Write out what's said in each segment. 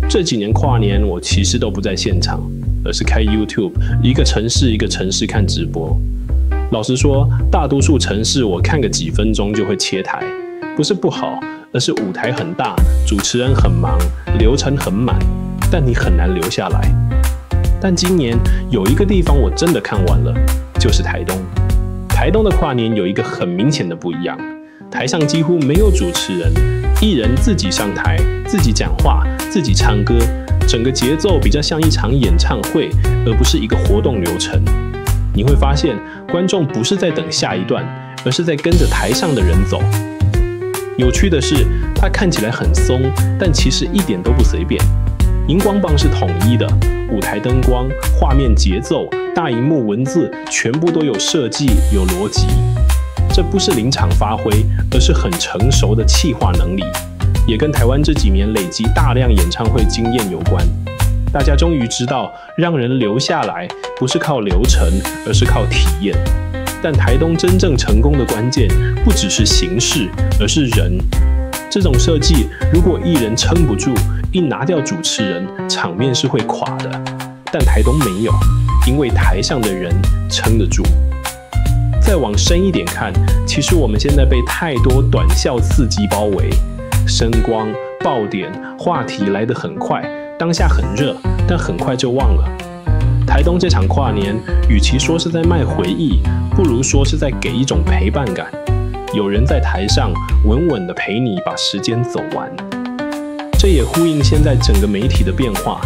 這幾年跨年，我其實都不在現場，而是開 YouTube， 一個城市一個城市看直播。老實說，大多數城市我看個幾分鐘就會切台，不是不好，而是舞台很大，主持人很忙，流程很滿，但你很難留下來。但今年有一個地方我真的看完了，就是台東。台東的跨年有一個很明顯的不一樣，台上幾乎沒有主持人，藝人自己上台，自己講話，自己唱歌，整個節奏比較像一場演唱會，而不是一個活動流程。你會發現，觀眾不是在等下一段，而是在跟着台上的人走。有趣的是，它看起來很鬆，但其實一點都不隨便。熒光棒是統一的，舞台燈光、畫面節奏、大螢幕文字，全部都有設計、有邏輯。這不是臨場發揮，而是很成熟的企劃能力，也跟台灣這幾年累積大量演唱會經驗有關。大家終於知道，讓人留下來不是靠流程，而是靠體驗。但台東真正成功的關鍵，不只是形式，而是人。這種設計，如果藝人撐不住，一拿掉主持人，場面是會垮的。但台東沒有，因為台上的人撐得住。再往深一點看，其實我們現在被太多短效刺激包圍，聲光、爆點、話題來得很快，當下很熱，但很快就忘了。台東這場跨年，與其說是在賣回憶，不如說是在給一種陪伴感。有人在台上穩穩地陪你把時間走完。這也呼應現在整個媒體的變化，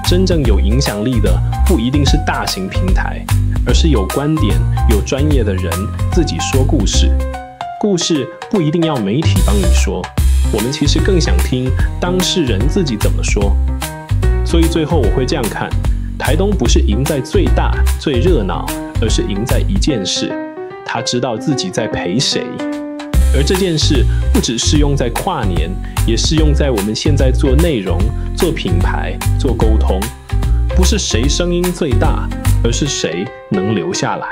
真正有影響力的不一定是大型平台，而是有觀點、有專業的人自己說故事。故事不一定要媒體幫你說，我們其實更想聽當事人自己怎麼說。所以最後我會這樣看，台東不是贏在最大、最熱鬧，而是贏在一件事，他知道自己在陪誰。而這件事不只適用在跨年，也適用在我們現在做內容、做品牌、做溝通。不是誰聲音最大，而是誰能留下來。